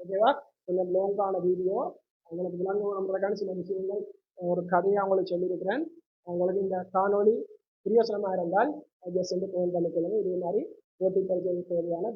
ஓகேவா? கொஞ்சம் லாங்கான வீடியோ உங்களுக்கு விளங்குறதுக்கான சில விஷயங்கள் ஒரு கதையை உங்களுக்கு சொல்லியிருக்கிறேன். உங்களுக்கு இந்த காணொளி பிரியோசனமாக இருந்தால் ஜஸ்ட் வந்து ஃபோன் பண்ணி சொல்லுங்கள். இதே மாதிரி போட்டி பரிசோதனைக்கு தேவையான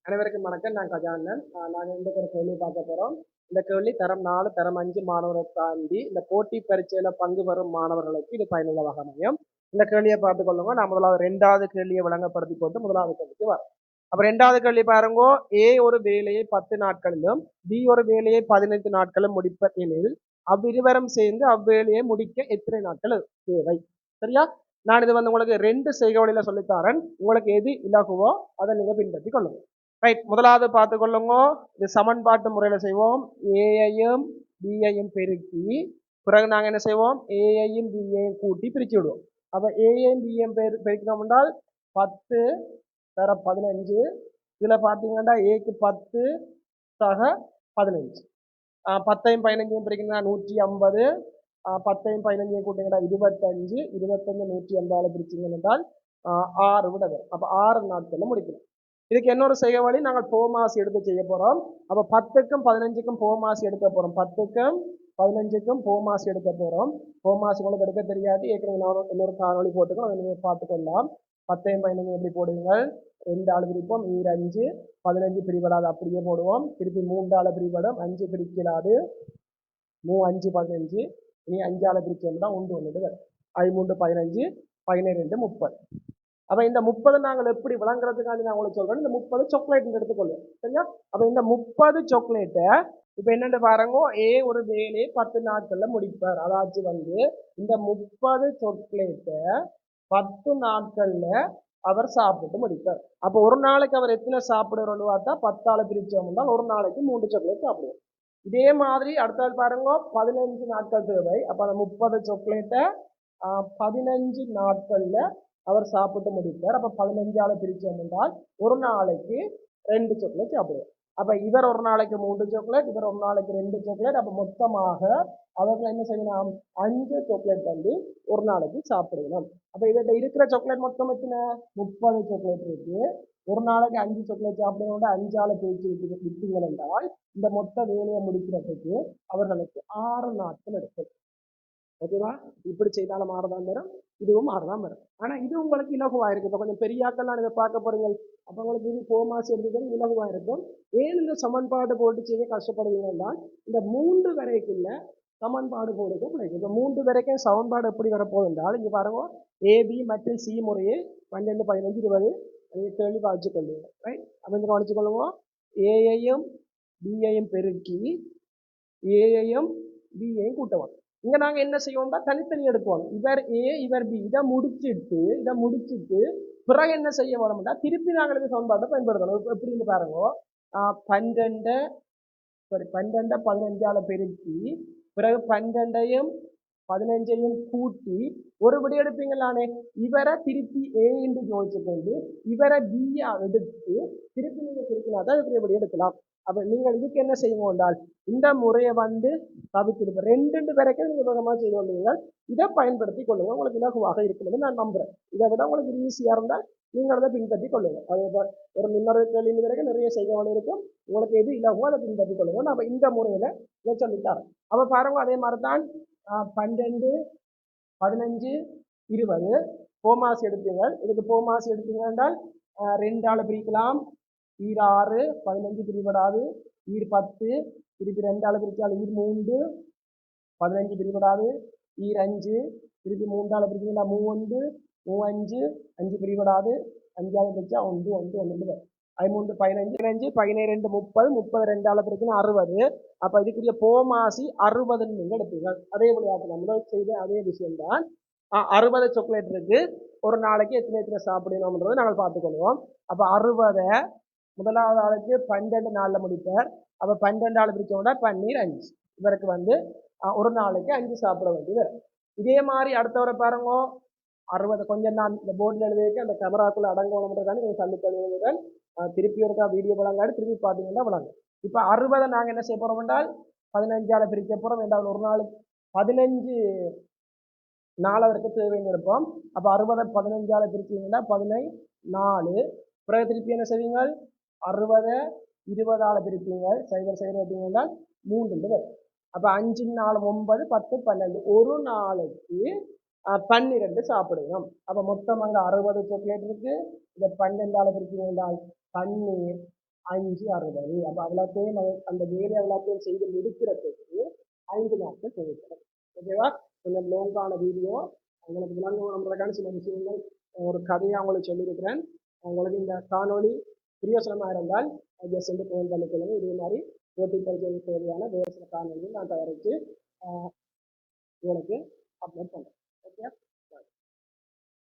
அனைவருக்கும் வணக்கம். நான் கஜானன். நாங்கள் இந்த ஒரு கேள்வி பார்க்க போகிறோம். இந்த கேள்வி தரம் 4 தரம் 5 மாணவரை தாண்டி இந்த போட்டி பரீட்சையில பங்கு பெறும் மாணவர்களுக்கு இது பயனுள்ளதாக அமையும். இந்த கேள்வியை பார்த்துக் கொள்ளுங்க. நான் முதலாவது 2வது கேள்வியை விளங்கப்படுத்தி போட்டு முதலாவது கேள்விக்கு வரும். அப்ப 2வது கேள்வி பாருங்க. ஏ ஒரு வேலையை 10 நாட்களிலும் பி ஒரு வேலையை 15 நாட்களும் முடிப்பர் எனில் அவ்விருவரும் சேர்ந்து அவ்வேலையை முடிக்க எத்தனை நாட்கள் தேவை? சரியா? நான் இது வந்து உங்களுக்கு 2 செய்கை வழியில சொல்லித்தாரன். உங்களுக்கு எது இலகுவோ அதை நீங்க பின்பற்றி கொள்ளுங்க. ரைட், முதலாவது பார்த்து கொள்ளுங்க. இது சமன்பாட்டு முறையில செய்வோம். ஏயையும் பியையும் பெருக்கி பிறகு நாங்க என்ன செய்வோம்? ஏயையும் பியையும் கூட்டி பிரிச்சு விடுவோம். அப்ப ஏயையும் பியையும் பெருக்கினோம் என்றால் 10 தர 15. இதுல பாத்தீங்கன்னா ஏக்கு 10 சக 15. 10ஐயும் 15ஐயும் பிரிக்கினா 150. 10ஐயும் 15ஐயும் கூட்டிங்கன்னா 25. 25 150 பிரிச்சிங்க என்றால் 6 விட வரும். அப்ப 6 நாட்கள்ல முடிக்கணும். இதுக்கு இன்னொரு செய்ய வழி, நாங்கள் போமாசி எடுத்து செய்ய போறோம். அப்ப 10க்கும் 15க்கும் போமாசி எடுக்க போறோம். 10க்கும் 15க்கும் போமாசி எடுக்க போறோம். போமாசி உங்களுக்கு எடுக்க தெரியாது, ஏற்கனவே இன்னொரு காணொலி போட்டுக்கோ, அதை நீங்க பார்த்துக்கொள்ளலாம். 10ஐயும் 15 எப்படி போடுவீங்க? 2 ஆள் பிரிப்போம். 5 15 பிரிவடாது அப்படியே போடுவோம். திருப்பி 3 ஆள் பிரிவடும். 5 பிரிக்கலாது. 5 15. இனி 5 ஆள் பிரிச்சோம்னா 1 1 3 15 12 30. அப்ப இந்த 30 நாங்கள் எப்படி விளங்குறதுக்காண்டி நான் உங்களுக்கு சொல்றேன். இந்த 30 சாக்லேட் எடுத்துக்கொள்ளும். சரியா? அப்ப இந்த 30 சாக்லேட்டை இப்ப என்னென்னு பாருங்க. ஏ ஒரு வேலையை 10 நாட்கள்ல முடிப்பார். அதாச்சும் வந்து இந்த 30 சாக்லேட்டை 10 நாட்கள்ல அவர் சாப்பிட்டு முடிப்பார். அப்ப ஒரு நாளைக்கு அவர் எத்தனை சாப்பிடுறோம்னு பார்த்தா 10 ஆள் பிரிச்சோம்னா ஒரு நாளைக்கு 3 சாக்லேட் சாப்பிடுவோம். இதே மாதிரி அடுத்த பாருங்க 15 நாட்கள் தேவை. அப்ப அந்த 30 சாக்லேட்டை 15 நாட்கள்ல அவர் சாப்பிட்டு முடிப்பார். அப்ப 15 ஆள் பிரிச்சோம் என்றால் ஒரு நாளைக்கு 2 சாக்லேட் சாப்பிடுவார். அப்ப இவர் ஒரு நாளைக்கு 3 சாக்லேட், இவர் ஒரு நாளைக்கு 2 சாக்லேட். அப்ப மொத்தமாக அவர்கள் என்ன செய்யணும்? 5 சாக்லேட் வந்து ஒரு நாளைக்கு சாப்பிடணும். அப்ப இவர்கிட்ட இருக்கிற சாக்லேட் மொத்தம் எத்தனை? 30 சாக்லேட் இருக்கு. ஒரு நாளைக்கு 5 சாக்லேட் சாப்பிடுறவங்க 5 ஆள் பிரிச்சு விட்டீங்க என்றால் இந்த மொத்த வேலையை முடிக்கிறதுக்கு அவர்களுக்கு 6 நாட்கள் எடுக்கும். ஓகேவா? இப்படி செய்தாலும் மாறதான் வரும், இதுவும் மாறதான் வரும். ஆனா இது உங்களுக்கு இலகுவா இருக்கு. இப்ப கொஞ்சம் பெரியாக்கள்லாம் நீங்க பார்க்க போறீங்க. அப்ப உங்களுக்கு இது போமாசி எடுத்துக்கிறது இலகுவா இருக்கும். ஏன் இந்த சமன்பாடு போட்டு செய்ய கஷ்டப்படுவீங்கன்னா இந்த 3 வரைக்குள்ள சமன்பாடு போடுறது கிடைக்கும். இந்த 3 வரைக்கும் சமன்பாடு எப்படி வரப்போகுது என்றால் இங்க பாருங்க. ஏபி மற்றும் சி முறையே 12 15 20 தெளிவா வச்சுக்கொள்ளுங்க. ரைட்? அப்ப இங்க கவனிச்சுக்கொள்ளுவோம். ஏயையும் பியையும் பெருக்கி ஏயையும் பியையும் கூட்டவும். இங்க நாங்க என்ன செய்வோம்னா தனித்தனி எடுப்போம். இவர் ஏ இவர் பி இதை முடிச்சுட்டு பிறகு என்ன செய்ய வேணும்னா திருப்பி நாங்கள் இந்த சமன்பாட்டை பயன்படுத்தணும். எப்படின்னு பாருங்க. 12 15ஆல பெருக்கி பிறகு 12ஐயும் 15ஐயும் கூட்டி ஒரு விட எடுப்பீங்களானே. இவரை திருப்பி ஏ என்று யோசிச்சுக்கொண்டு இவரை பியா எடுத்து திருப்பி நீங்க குறிப்பினாதான் இப்படி எடுக்கலாம். அப்ப நீங்கள் இதுக்கு என்ன செய்வோம் என்றால் இந்த முறையை வந்து தவிர்த்து 2 வரைக்கும் நீங்க வேகமா செய்து கொள்வீங்க. இதை பயன்படுத்தி கொள்ளுங்க. உங்களுக்கு இலகுவாக இருக்குன்னு நான் நம்புறேன். இதை விட உங்களுக்கு ஈஸியா இருந்தால் நீங்கள் அதை பின்பற்றி கொள்ளுங்க. அதே போல் ஒரு முன்னொரு கேள்வி வரைக்கும் நிறைய செய்யவழி இருக்கும். உங்களுக்கு எது இலகுவோ அதை பின்பற்றி கொள்ளுங்க. நம்ம இந்த முறையில இதை சொல்லித்தரோம். அப்ப பாருங்க, அதே மாதிரிதான் 12 15 20 போமாசி எடுப்பீங்க. இதுக்கு போமாசி எடுத்தீங்க என்றால் 2 ஆள் பிரிக்கலாம். 6 15 பிரிபடாது. 10 திருப்பி 2 ஆள் பிரிச்சால் 3 15 பிரிபடாது. 5 திருப்பி 3 ஆள் பிரிச்சீங்கன்னா 3 5 5 பிரிபடாது. 5 ஆள் பிரிச்சா 1 1 1 5 15 15 12 30 30 2 ஆள் பிரிச்சுன்னா 60. அப்ப இதுக்குரிய போமாசி 60 நீங்க எடுப்பீங்க. அதே விளையாட்டு முதல் செய்த அதே விஷயம் தான். 60 சாக்லேட் இருக்கு. ஒரு நாளைக்கு எத்தனை சாப்பிடணும்ன்றது நாங்கள் பார்த்துக்கொள்வோம். அப்ப 60 முதலாவது ஆளுக்கு 12 நாள்ல முடிப்பார். அப்ப 12 ஆள் பிரிச்சோம்னா 12 இவருக்கு வந்து ஒரு நாளைக்கு 5 சாப்பிட வேண்டியது. இதே மாதிரி அடுத்தவரை பாருங்க. 60 கொஞ்சம் நான் இந்த போர்டில் எழுதியிருக்க அந்த கேமராக்குள்ள அடங்கணும்ன்றதானே நீங்க தள்ளி தள்ளுவதுடன் திருப்பி ஒருக்கா வீடியோ விளங்காடு திருப்பி பார்த்தீங்கன்னா விளங்கு. இப்ப 60 நாங்க என்ன செய்ய போறோம் என்றால் 15ஆல பிரிக்க போறோம். ரெண்டாவது ஒரு நாளுக்கு 15 நாள் வரைக்கும் தேவைன்னு இருப்போம். அப்ப 60 15ஆல பிரிச்சீங்கன்னா 14. பிறகு திருப்பி என்ன செய்வீங்க? 60 20ஆல் பிரிப்பீங்க, 0 வைப்பீங்கன்னா 3 வரும். அப்போ 5 4 9 10 12 ஒரு நாளைக்கு 12 சாப்பிடுவோம். அப்போ மொத்தம் அங்கே 60 சாக்லேட் இருக்கு. இதை 12ஆல் பிரிப்பீங்கன்றால் 12 5 60. அப்போ அவ்வளோத்தையும் அந்த வேலை எல்லாத்தையும் செய்து முடிக்கிறதுக்கு 5 நாட்கள் தேவைப்படும். ஓகேவா? கொஞ்சம் லாங்கான வீடியோ, உங்களுக்கு விளங்குறதுக்கான சில விஷயங்கள் ஒரு கதையை உங்களுக்கு சொல்லியிருக்கிறேன். உங்களுக்கு இந்த காணொலி பிரியோசனமாக இருந்தால் ஜஸ்ட் வந்து ஃபோன் பண்ணிக்கொள்ளுங்க. இதே மாதிரி போட்டி பரிசோதனைக்கு தேவையான வேறு சில காணொலியும் நான் தயாரித்து உங்களுக்கு அப்லோட் பண்ணுறேன். ஓகே.